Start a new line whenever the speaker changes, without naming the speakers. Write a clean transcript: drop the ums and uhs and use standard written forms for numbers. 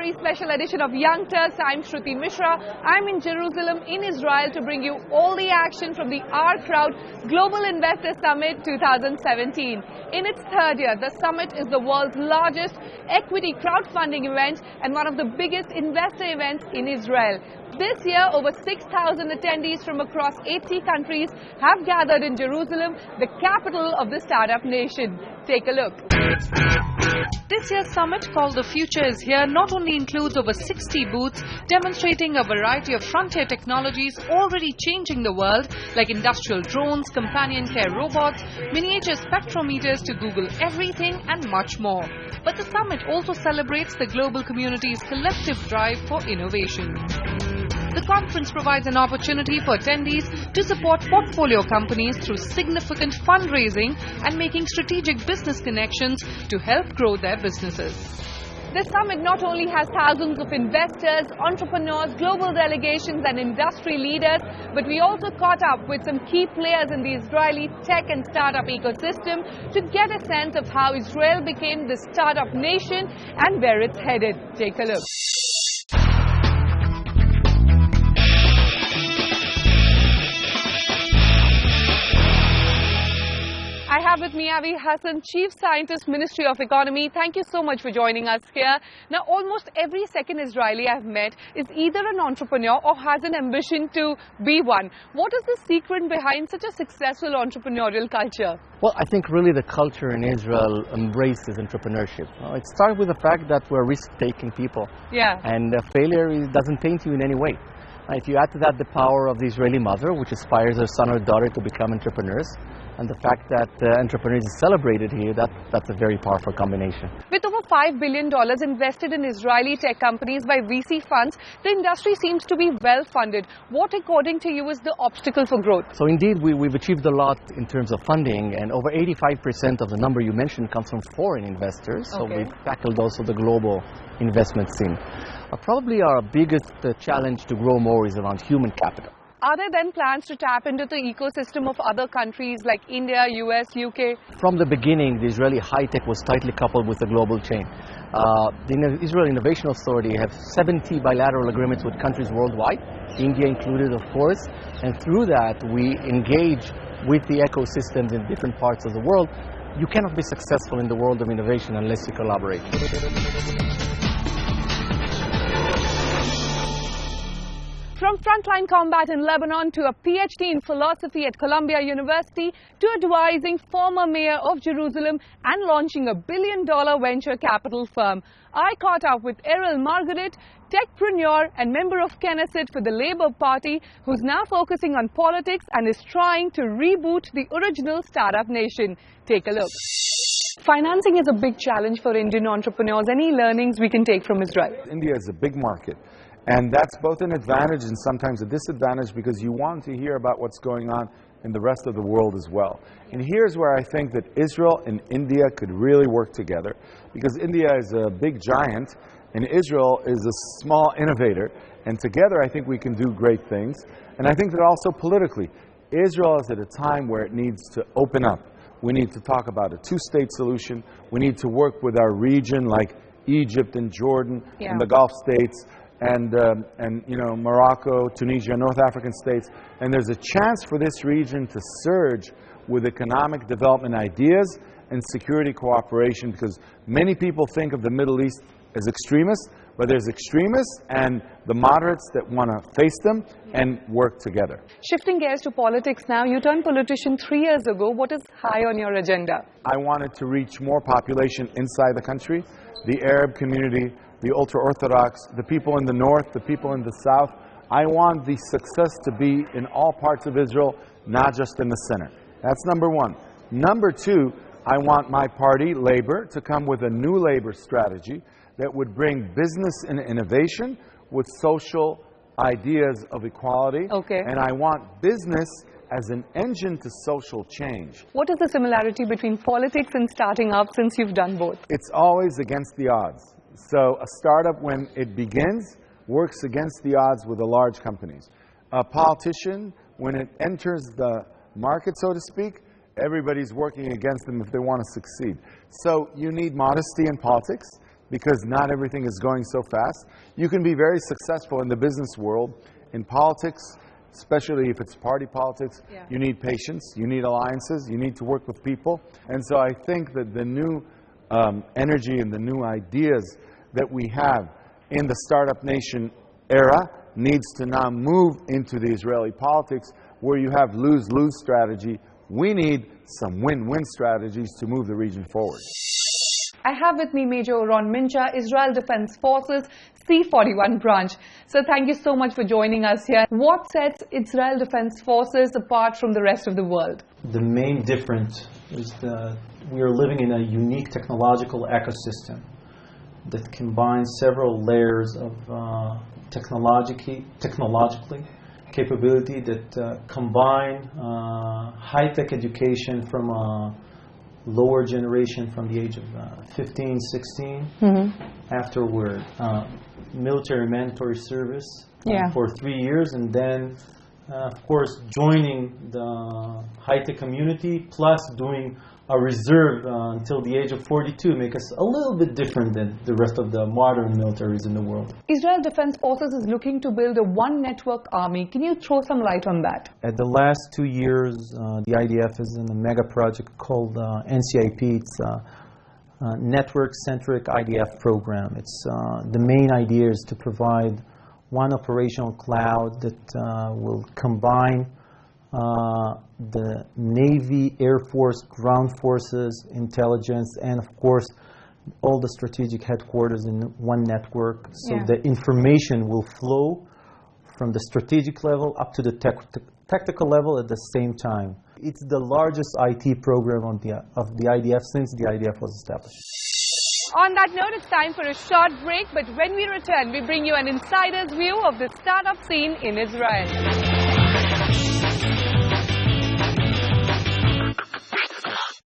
very special edition of Young Turks. I'm Shruti Mishra. I'm in Jerusalem in Israel to bring you all the action from the OurCrowd Global Investor Summit 2017. In its third year, the summit is the world's largest equity crowdfunding event and one of the biggest investor events in Israel. This year, over 6,000 attendees from across 80 countries have gathered in Jerusalem, the capital of the startup nation. Take a look. This year's summit, called The Future is Here, not only includes over 60 booths demonstrating a variety of frontier technologies already changing the world, like industrial drones, companion care robots, miniature spectrometers to Google everything, and much more. But the summit also celebrates the global community's collective drive for innovation. The conference provides an opportunity for attendees to support portfolio companies through significant fundraising and making strategic business connections to help grow their businesses. This summit not only has thousands of investors, entrepreneurs, global delegations and industry leaders, but we also caught up with some key players in the Israeli tech and startup ecosystem to get a sense of how Israel became the startup nation and where it's headed. Take a look. I have with me Avi Hassan, Chief Scientist, Ministry of Economy. Thank you so much for joining us here. Now, almost every second Israeli I've met is either an entrepreneur or has an ambition to be one. What is the secret behind such a successful entrepreneurial culture?
Well, I think really the culture in Israel embraces entrepreneurship. It starts with the fact that we're risk-taking people.
Yeah.
And failure doesn't taint you in any way. If you add to that the power of the Israeli mother, which inspires her son or daughter to become entrepreneurs, and the fact that entrepreneurs is celebrated here, that's a very powerful combination.
With over $5 billion invested in Israeli tech companies by VC funds, the industry seems to be well funded. What, according to you, is the obstacle for growth?
So indeed, we've achieved a lot in terms of funding, and over 85% of the number you mentioned comes from foreign investors. So we've tackled also the global investment scene. Probably our biggest challenge to grow more is around human capital.
Are there then plans to tap into the ecosystem of other countries like India, US, UK? From
the beginning, the Israeli high-tech was tightly coupled with the global chain. The Israel Innovation Authority has 70 bilateral agreements with countries worldwide, India included, of course, and through that we engage with the ecosystems in different parts of the world. You cannot be successful in the world of innovation unless you collaborate.
From frontline combat in Lebanon to a PhD in philosophy at Columbia University to advising former mayor of Jerusalem and launching a billion-dollar venture capital firm, I caught up with Errol Margaret, techpreneur and member of Knesset for the Labour Party, who's now focusing on politics and is trying to reboot the original startup nation. Take a look. Financing is a big challenge for Indian entrepreneurs. Any learnings we can take from Israel?
India is a big market. And that's both an advantage and sometimes a disadvantage because you want to hear about what's going on in the rest of the world as well. And here's where I think that Israel and India could really work together, because India is a big giant and Israel is a small innovator. And together I think we can do great things. And I think that also politically, Israel is at a time where it needs to open up. We need to talk about a two-state solution. We need to work with our region like Egypt and Jordan and the Gulf states. And you know, Morocco, Tunisia, North African states. And there's a chance for this region to surge with economic development ideas and security cooperation, because many people think of the Middle East as extremists, but there's extremists and the moderates that want to face them and work together.
Shifting gears to politics now, you turned politician 3 years ago. What is high on your agenda?
I wanted to reach more population inside the country, the Arab community, the ultra-Orthodox, the people in the north, the people in the south. I want the success to be in all parts of Israel, not just in the center. That's number one. Number two, I want my party, Labor, to come with a new labor strategy that would bring business and innovation with social ideas of equality. And I want business as an engine to social change.
What is the similarity between politics and starting up, since you've done both?
It's always against the odds. So a startup, when it begins, works against the odds with the large companies. A politician, when it enters the market, so to speak, everybody's working against them if they want to succeed. So you need modesty in politics. because not everything is going so fast. You can be very successful in the business world. In politics, especially if it's party politics, you need patience, you need alliances, you need to work with people. And so I think that the new energy and the new ideas that we have in the startup nation era needs to now move into the Israeli politics, where you have lose-lose strategy. We need some win-win strategies to move the region forward.
I have with me Major Ron Mincha, Israel Defense Forces C-41 branch. So thank you so much for joining us here. What sets Israel Defense Forces apart from the rest of the world?
The main difference is that we are living in a unique technological ecosystem that combines several layers of technologically capability that combine high-tech education from a lower generation from the age of 15, 16, afterward military mandatory service for 3 years, and then of course joining the high-tech community, plus doing a reserve until the age of 42, make us a little bit different than the rest of the modern militaries in the world.
Israel Defense Forces is looking to build a one-network army. Can you throw some light on that?
At the last 2 years, the IDF is in a mega project called NCIP. It's a network-centric IDF program. It's the main idea is to provide one operational cloud that will combine the Navy, Air Force, ground forces, intelligence, and of course all the strategic headquarters in one network, so the information will flow from the strategic level up to the tactical level at the same time. It's the largest IT program of the IDF since the IDF was established.
On that note, it's time for a short break, but when we return, we bring you an insider's view of the startup scene in Israel.